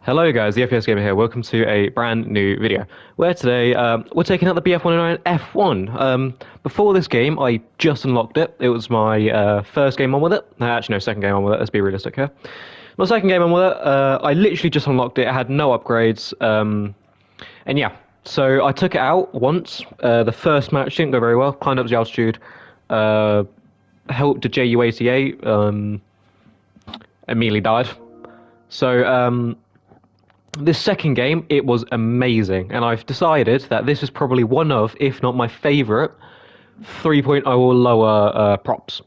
Hello guys, the FPS Gamer here. Welcome to a brand new video where today we're taking out the BF109 F1. Before this game, I just unlocked it. It was my first game on with it. Actually, no, second game on with it. Let's be realistic here. My second game on with it. I literally just unlocked it. It had no upgrades. And yeah, so I took it out once. The first match didn't go very well. Climbed up the altitude. Helped a JU-88. Immediately died. So this second game, it was amazing, and I've decided that this is probably one of, if not my favourite, 3.0 or lower props.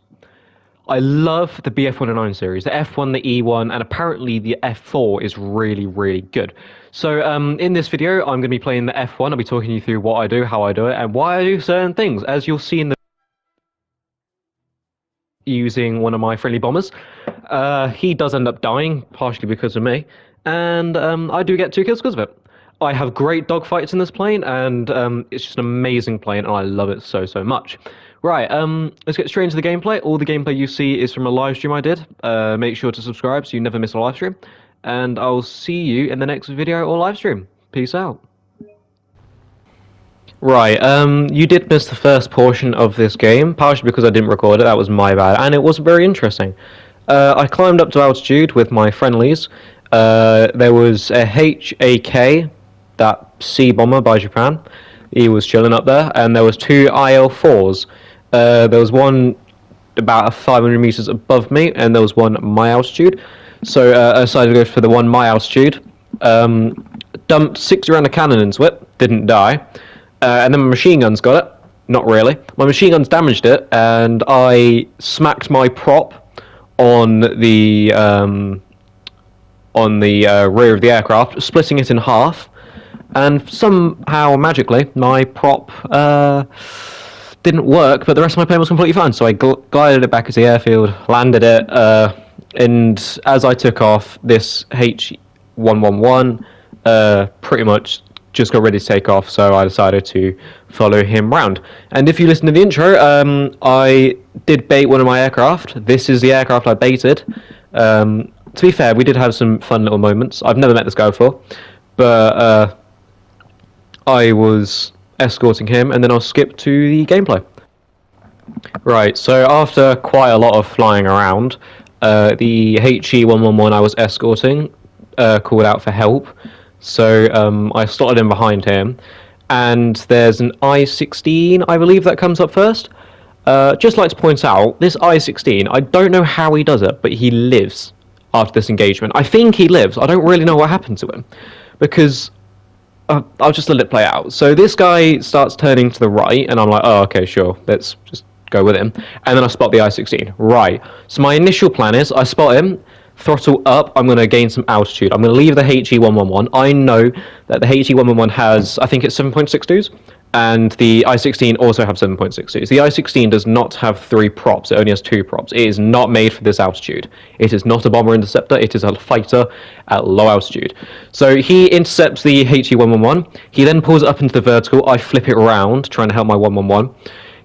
I love the BF109 series. The F1, the E1, and apparently the F4 is really, really good. So in this video, I'm going to be playing the F1. I'll be talking you through what I do, how I do it, and why I do certain things, as you'll see in the using one of my friendly bombers. He does end up dying, partially because of me, and I do get 2 kills because of it. I have great dogfights in this plane, and it's just an amazing plane, and I love it so, so much. Right, let's get straight into the gameplay. All the gameplay you see is from a live stream I did. Make sure to subscribe so you never miss a live stream, and I'll see you in the next video or live stream. Peace out. Right, you did miss the first portion of this game, partially because I didn't record it, that was my bad, and it wasn't very interesting. I climbed up to altitude with my friendlies. There was a HAK, that C bomber by Japan. He was chilling up there, and there was 2 IL-4s. There was one about 500 meters above me, and there was one at my altitude. So I decided to go for the one my altitude. Dumped 60 round of cannon into it, didn't die. And then my machine guns got it. Not really. My machine guns damaged it, and I smacked my prop on the rear of the aircraft, splitting it in half. And somehow, magically, my prop didn't work, but the rest of my plane was completely fine. So I glided it back to the airfield, landed it, and as I took off, this H111 pretty much just got ready to take off, so I decided to follow him round. And if you listen to the intro, I did bait one of my aircraft. This is the aircraft I baited. To be fair, we did have some fun little moments. I've never met this guy before, but I was escorting him, and then I'll skip to the gameplay. Right, so after quite a lot of flying around, the HE111 I was escorting called out for help. So I slotted in behind him, and there's an I-16, I believe, that comes up first. Just like to point out, this I-16, I don't know how he does it, but he lives after this engagement. I think he lives. I don't really know what happened to him, because I'll just let it play out. So this guy starts turning to the right, and I'm like, oh, okay, sure, let's just go with him. And then I spot the I-16. Right. So my initial plan is, I spot him, throttle up, I'm going to gain some altitude. I'm going to leave the HE111. I know that the HE111 has, I think it's 7.62s, and the I-16 also have 7.62s. The I-16 does not have 3 props, it only has 2 props. It is not made for this altitude. It is not a bomber interceptor, it is a fighter at low altitude. So he intercepts the HE111, he then pulls it up into the vertical, I flip it around, trying to help my 111.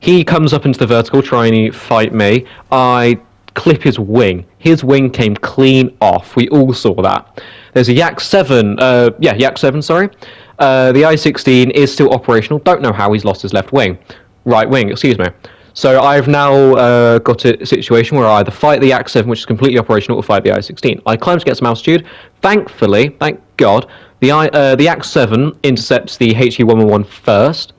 He comes up into the vertical, trying to fight me. I clip his wing. His wing came clean off. We all saw that. There's a Yak-7, Yak-7, sorry. The I-16 is still operational. Don't know how he's lost his left wing. Right wing, excuse me. So I've now got a situation where I either fight the Yak-7, which is completely operational, or fight the I-16. I climb to get some altitude. Thankfully, thank God, the Yak-7 intercepts the HE-111 first.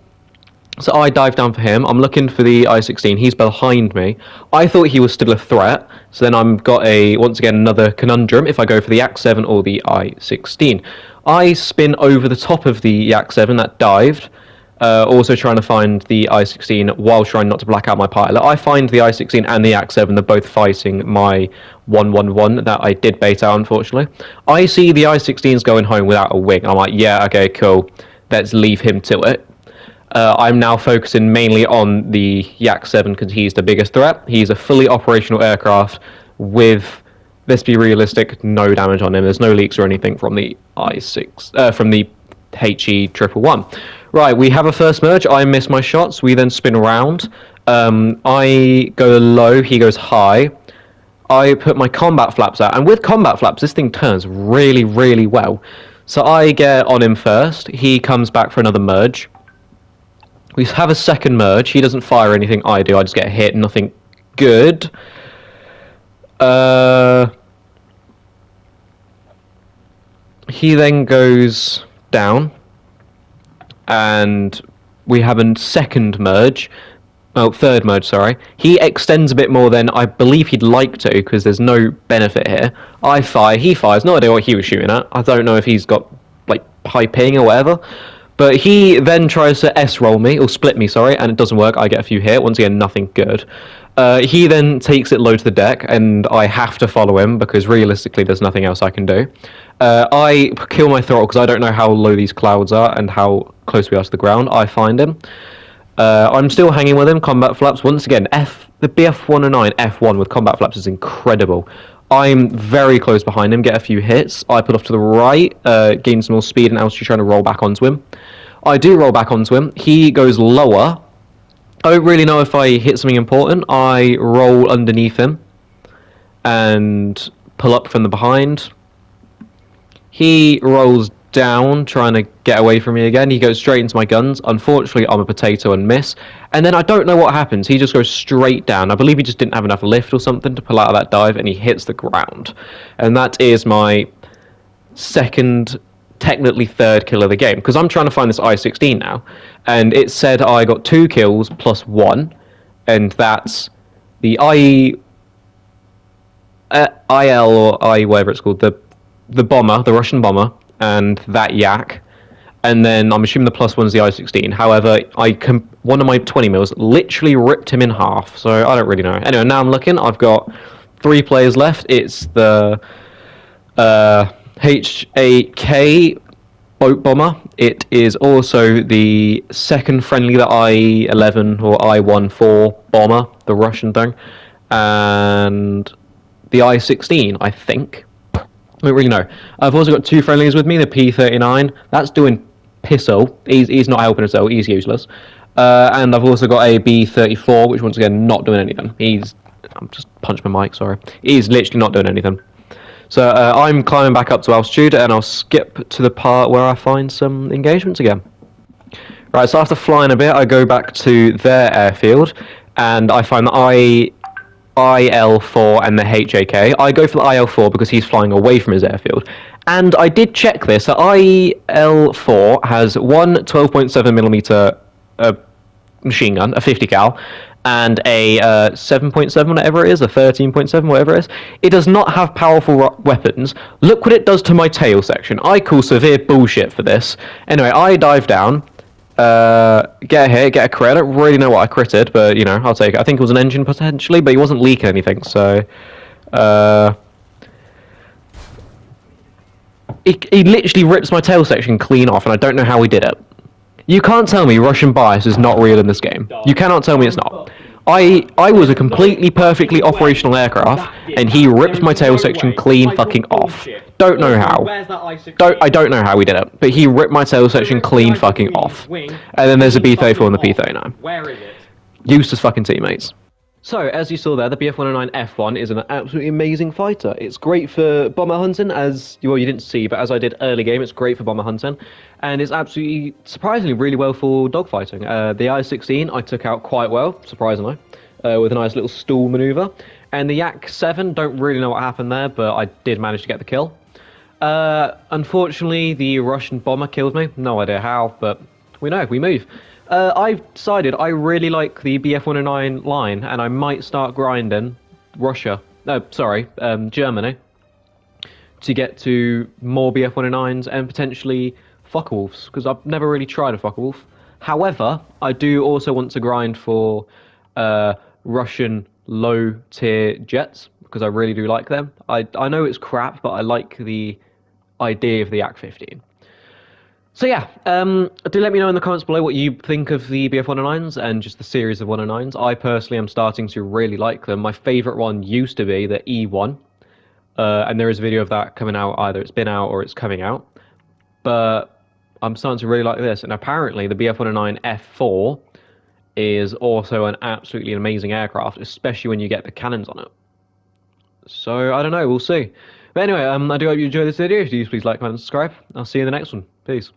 So I dive down for him. I'm looking for the I-16. He's behind me. I thought he was still a threat. So then I've got once again, another conundrum if I go for the Yak-7 or the I-16. I spin over the top of the Yak-7 that dived, also trying to find the I-16 while trying not to black out my pilot. I find the I-16 and the Yak-7, they're both fighting my 111 that I did bait out, unfortunately. I see the I-16's going home without a wing. I'm like, yeah, okay, cool. Let's leave him to it. I'm now focusing mainly on the Yak-7 because he's the biggest threat. He's a fully operational aircraft with, let's be realistic, no damage on him. There's no leaks or anything from the from the HE111. Right, we have a first merge. I miss my shots. We then spin around. I go low, he goes high. I put my combat flaps out, and with combat flaps, this thing turns really, really well. So I get on him first. He comes back for another merge. We have a second merge. He doesn't fire anything I do. I just get hit. Nothing good. He then goes down, and we have a second merge. Oh, third merge, sorry. He extends a bit more than I believe he'd like to, because there's no benefit here. I fire, he fires. No idea what he was shooting at. I don't know if he's got, like, high ping or whatever. But he then tries to S-roll me, or split me, sorry, and it doesn't work. I get a few hit. Once again, nothing good. He then takes it low to the deck, and I have to follow him, because realistically there's nothing else I can do. I kill my throttle, because I don't know how low these clouds are, and how close we are to the ground. I find him. I'm still hanging with him. Combat flaps. Once again, the BF109 F1 with combat flaps is incredible. I'm very close behind him, get a few hits. I put off to the right, gain some more speed and altitude trying to roll back onto him. I do roll back onto him. He goes lower. I don't really know if I hit something important. I roll underneath him and pull up from the behind. He rolls down, trying to get away from me again. He goes straight into my guns. Unfortunately, I'm a potato and miss. And then I don't know what happens. He just goes straight down. I believe he just didn't have enough lift or something to pull out of that dive, and he hits the ground. And that is my second, technically third kill of the game, because I'm trying to find this I-16 now. And it said I got 2 kills plus 1, and that's the IL or I, whatever it's called, the bomber, the Russian bomber, and that yak, and then I'm assuming the plus one's the I-16. However, one of my 20 mils literally ripped him in half, so I don't really know. Anyway, now I'm looking. I've got 3 players left. It's the HAK boat bomber. It is also the second friendly, the I-11 or I-14 bomber, the Russian thing, and the I-16, I think. I don't really know. I've also got 2 friendlies with me, the P39. That's doing piss-all. He's not helping us out. He's useless. And I've also got a B34, which once again, not doing anything. I'm just punched my mic, sorry. He's literally not doing anything. So I'm climbing back up to altitude, and I'll skip to the part where I find some engagements again. Right, so after flying a bit, I go back to their airfield, and I find the IL4 and the HAK. I go for the IL4 because he's flying away from his airfield. And I did check this. The IL4 has one 12.7mm machine gun, a 50 cal, and a 7.7, whatever it is, a 13.7, whatever it is. It does not have powerful weapons. Look what it does to my tail section. I call severe bullshit for this. Anyway, I dive down. Get a hit, get a crit. I don't really know what I critted, but you know, I'll take it. I think it was an engine potentially, but he wasn't leaking anything, so he literally rips my tail section clean off, and I don't know how he did it. You can't tell me Russian bias is not real in this game. You cannot tell me it's not. I was a completely perfectly operational aircraft, and he ripped my tail section clean fucking off. Don't know how. I don't know how he did it, but he ripped my tail section clean fucking off. And then there's a B34 and the P39. Where is it? Useless fucking teammates. So, as you saw there, the BF109 F1 is an absolutely amazing fighter. It's great for bomber hunting, well, you didn't see, but as I did early game, it's great for bomber hunting. And it's absolutely, surprisingly, really well for dogfighting. The I-16 I took out quite well, surprisingly, with a nice little stall maneuver. And the Yak-7, don't really know what happened there, but I did manage to get the kill. Unfortunately, the Russian bomber killed me. No idea how, but we move. I've decided I really like the BF109 line, and I might start grinding Germany, to get to more BF109s and potentially Focke-Wulfs, because I've never really tried a Focke-Wulf. However, I do also want to grind for Russian low-tier jets, because I really do like them. I know it's crap, but I like the idea of the Yak-15. So yeah, do let me know in the comments below what you think of the BF109s and just the series of 109s. I personally am starting to really like them. My favourite one used to be the E1, and there is a video of that coming out. Either it's been out or it's coming out. But I'm starting to really like this, and apparently the BF109 F4 is also an absolutely amazing aircraft, especially when you get the cannons on it. So I don't know. We'll see. But anyway, I do hope you enjoyed this video. If you do, please like, comment, and subscribe. I'll see you in the next one. Peace.